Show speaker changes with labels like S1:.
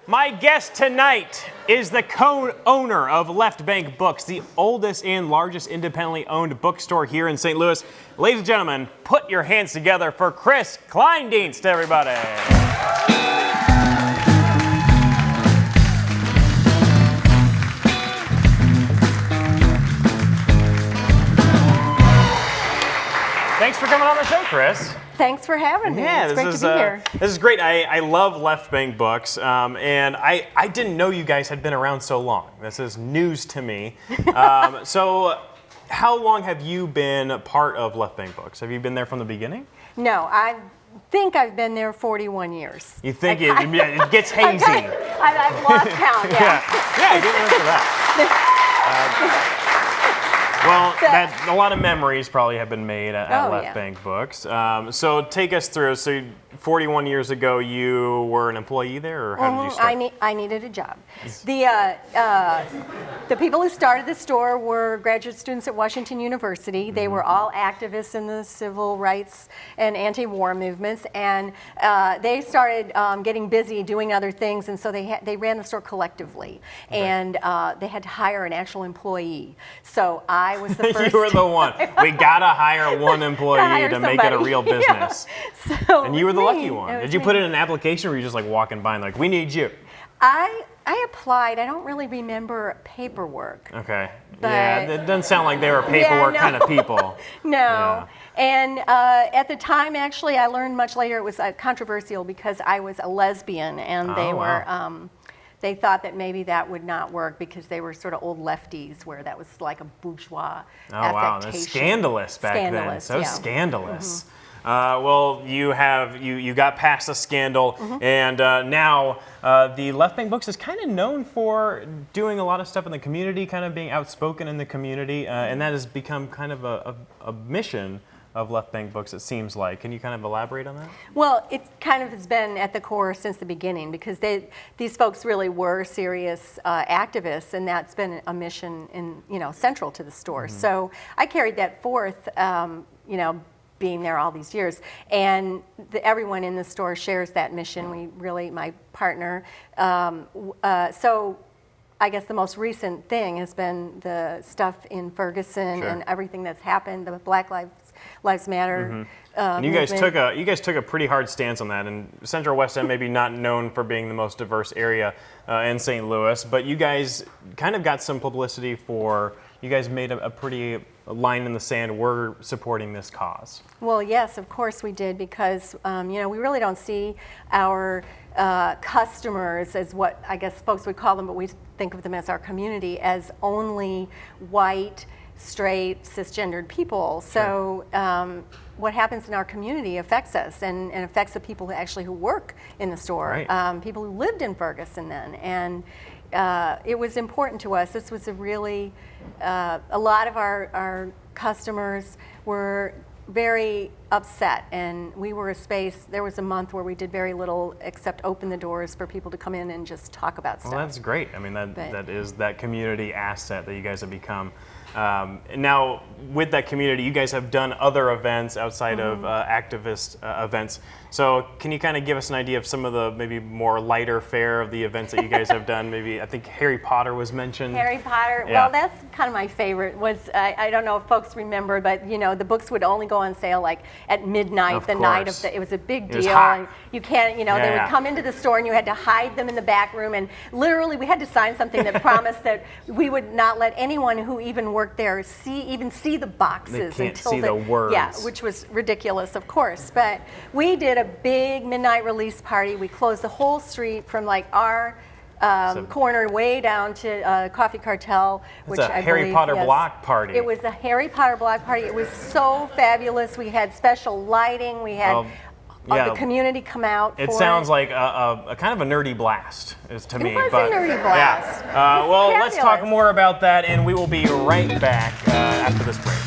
S1: My guest tonight is the co-owner of Left Bank Books, the oldest and largest independently owned bookstore here in St. Louis. Ladies and gentlemen, put your hands together for Kris Kleindienst, everybody. Thanks for coming on the show, Kris.
S2: Thanks for having me.
S1: Yeah,
S2: it's great to be here.
S1: This is great. I love Left Bank Books, and I didn't know you guys had been around so long. This is news to me. So how long have you been part of Left Bank Books? Have you been there from the beginning?
S2: No, I think I've been there 41 years.
S1: You think it gets hazy?
S2: I've lost count, yeah.
S1: Yeah, get into that. Well, a lot of memories probably have been made at Left Bank Books. So take us through. So 41 years ago, you were an employee there, or how did you start?
S2: I needed a job. The people who started the store were graduate students at Washington University. They were all activists in the civil rights and anti-war movements, and they started getting busy doing other things, and so they ran the store collectively, and they had to hire an actual employee. So I was the first.
S1: You were the one. We gotta hire one employee to make it a real business.
S2: Yeah. So
S1: and you were the lucky one. Did you put in an application, or were you just like walking by and like, we need you?
S2: I applied. I don't really remember paperwork.
S1: Okay. Yeah, it doesn't sound like they were paperwork kind of people.
S2: No. Yeah. And at the time, actually, I learned much later it was controversial because I was a lesbian, and they were. They thought that maybe that would not work because they were sort of old lefties, where that was like a bourgeois affectation.
S1: Wow, that's scandalous back then. So scandalous. Well, you got past the scandal, and now the Left Bank Books is kind of known for doing a lot of stuff in the community, kind of being outspoken in the community, and that has become kind of a mission of Left Bank Books, it seems like. Can you kind of elaborate on that?
S2: Well, it kind of has been at the core since the beginning, because these folks really were serious activists, and that's been a mission central to the store. So I carried that forth, being there all these years, and everyone in the store shares that mission. We really, my partner. So I guess the most recent thing has been the stuff in Ferguson and everything that's happened, the Black Lives Matter.
S1: And you guys took a pretty hard stance on that. And Central West End maybe not known for being the most diverse area in St. Louis, but you guys kind of got some publicity for. You guys made a pretty line in the sand. We're supporting this cause.
S2: Well, yes, of course we did, because we really don't see our customers as what I guess folks would call them, but we think of them as our community, as only white, straight, cisgendered people. So what happens in our community affects us, and affects the people who work in the store, people who lived in Ferguson then. And it was important to us. This was a really, a lot of our customers were very upset, and we were a space, there was a month where we did very little except open the doors for people to come in and just talk about stuff.
S1: Well, that's great. I mean, that is that community asset that you guys have become. Now, with that community, you guys have done other events outside of activist events. So can you kind of give us an idea of some of the maybe more lighter fare of the events that you guys have done? Maybe, I think Harry Potter was mentioned.
S2: Harry Potter, well, that's kind of my favorite. I don't know if folks remember, but the books would only go on sale like at midnight, night of it was a big deal.
S1: And
S2: you can't, they would come into the store and you had to hide them in the back room, and literally we had to sign something that promised that we would not let anyone who even worked there even see the boxes
S1: they can't
S2: until
S1: see the words.
S2: Yeah, which was ridiculous, of course. But we did a big midnight release party. We closed the whole street from like our corner way down to Coffee Cartel, which I believe,
S1: Harry Potter block party.
S2: It was a Harry Potter block party. It was so fabulous. We had special lighting. We had the community come out.
S1: It sounds like a kind of a nerdy blast to me.
S2: It was a nerdy blast.
S1: Yeah. Well, let's talk more about that, and we will be right back after this break.